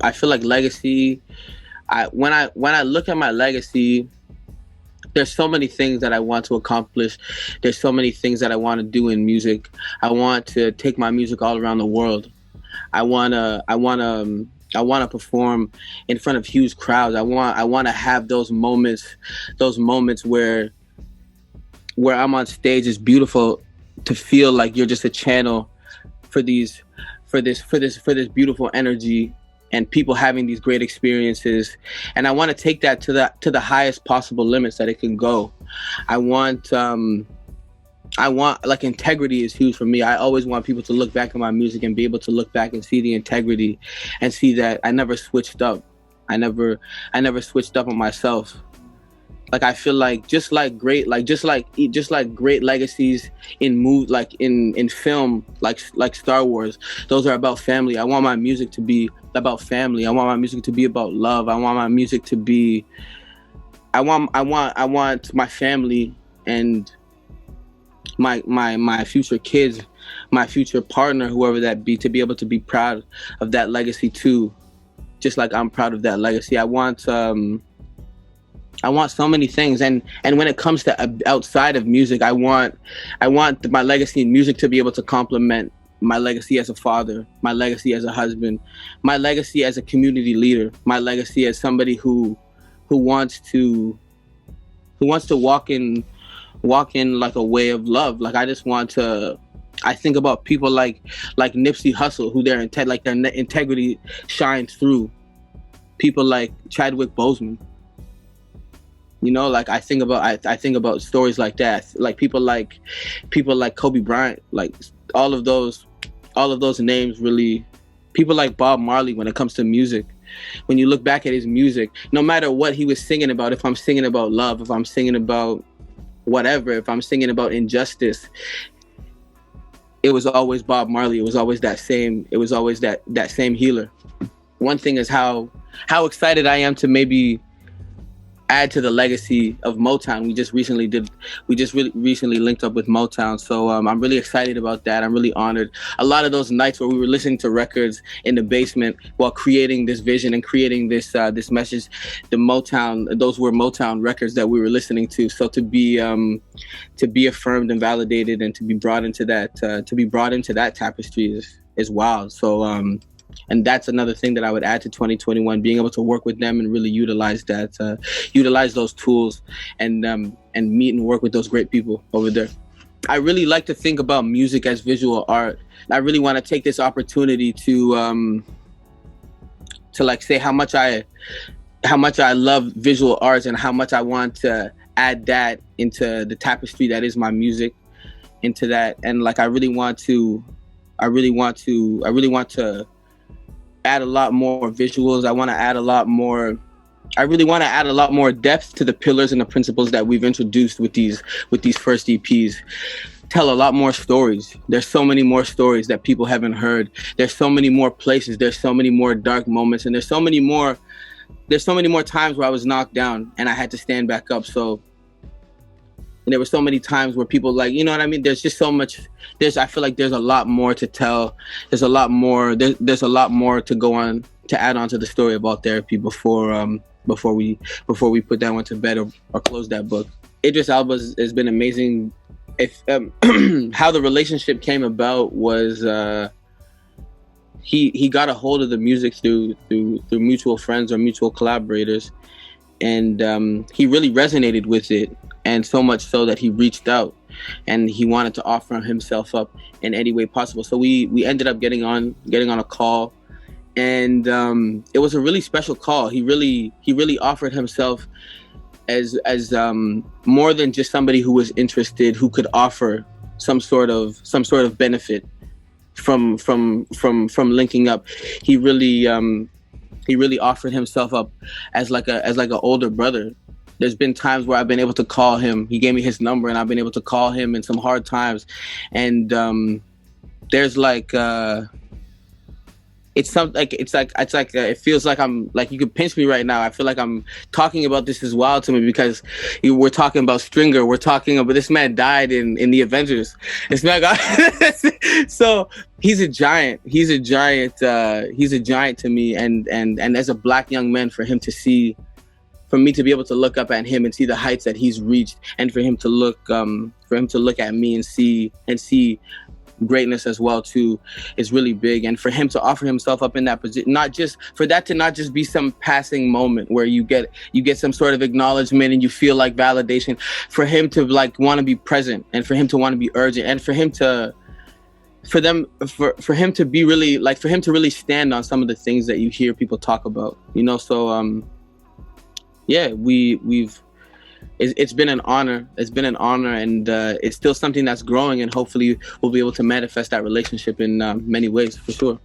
I feel like legacy. When I look at my legacy, there's so many things that I want to accomplish. There's so many things that I want to do in music. I want to take my music all around the world. I wanna perform in front of huge crowds. I want to have those moments where I'm on stage. Is beautiful to feel like you're just a channel for this beautiful energy and people having these great experiences. And I want to take that to the highest possible limits that it can go. I want like integrity is huge for me. I always want people to look back at my music and be able to look back and see the integrity and see that I never switched up. I never switched up on myself. Like I feel like just like great legacies in film, like Star Wars, those are about family. I want my music to be about family. I want my music to be about love. I want my music to be I want my family and my future kids, my future partner, whoever that be, to be able to be proud of that legacy too, just like I'm proud of that legacy. I want so many things, and when it comes to outside of music, I want my legacy in music to be able to complement my legacy as a father, my legacy as a husband, my legacy as a community leader, my legacy as somebody who wants to walk in like a way of love. Like I think about people like Nipsey Hussle, who their integrity shines through. People like Chadwick Boseman. You know, like I think about stories like that, like people like Kobe Bryant, like all of those names really. People like Bob Marley. When it comes to music, when you look back at his music, no matter what he was singing about, if I'm singing about love, if I'm singing about whatever, if I'm singing about injustice, it was always Bob Marley. It was always that same healer. One thing is how excited I am to maybe add to the legacy of Motown. We just recently linked up with Motown, so I'm really excited about that. I'm really honored. A lot of those nights where we were listening to records in the basement while creating this vision and creating this message, those were Motown records that we were listening to. So to be affirmed and validated and to be brought into that tapestry is wild. So and that's another thing that I would add to 2021, being able to work with them and really utilize those tools and meet and work with those great people over there. I really like to think about music as visual art. I really want to take this opportunity to like say how much I love visual arts and how much I want to add that into the tapestry that is my music, into that. And like I really want to add a lot more visuals. I want to add a lot more. I really want to add a lot more depth to the pillars and the principles that we've introduced with these first EPs. Tell a lot more stories. There's so many more stories that people haven't heard. There's so many more places. There's so many more dark moments, and there's so many more times where I was knocked down and I had to stand back up. So. And there were so many times where people, like, you know what I mean? There's just so much. I feel like there's a lot more to tell. There's a lot more. There's a lot more to go on, to add on to the story about therapy before we put that one to bed or close that book. Idris Elba has been amazing. If how the relationship came about was he got a hold of the music through mutual friends or mutual collaborators, and he really resonated with it. And so much so that he reached out and he wanted to offer himself up in any way possible. So we ended up getting on a call, and it was a really special call. He really offered himself as more than just somebody who was interested, who could offer some sort of benefit from linking up. He really offered himself up as like an older brother. There's been times where I've been able to call him. He gave me his number, and I've been able to call him in some hard times. And there's like, it it feels like I'm like, you could pinch me right now. I feel like I'm talking about this is wild to me because we're talking about Stringer. We're talking about this man died in the Avengers. This man got so he's a giant. He's a giant. He's a giant to me. And as a black young man, for me to be able to look up at him and see the heights that he's reached, and for him to look at me and see greatness as well too, is really big. And for him to offer himself up in that position, not just be some passing moment where you get some sort of acknowledgement and you feel like validation, for him to like want to be present, and for him to want to be urgent, and for him to be really like, for him to really stand on some of the things that you hear people talk about, you know. So yeah, it's been an honor. It's been an honor, and it's still something that's growing, and hopefully we'll be able to manifest that relationship in many ways, for sure.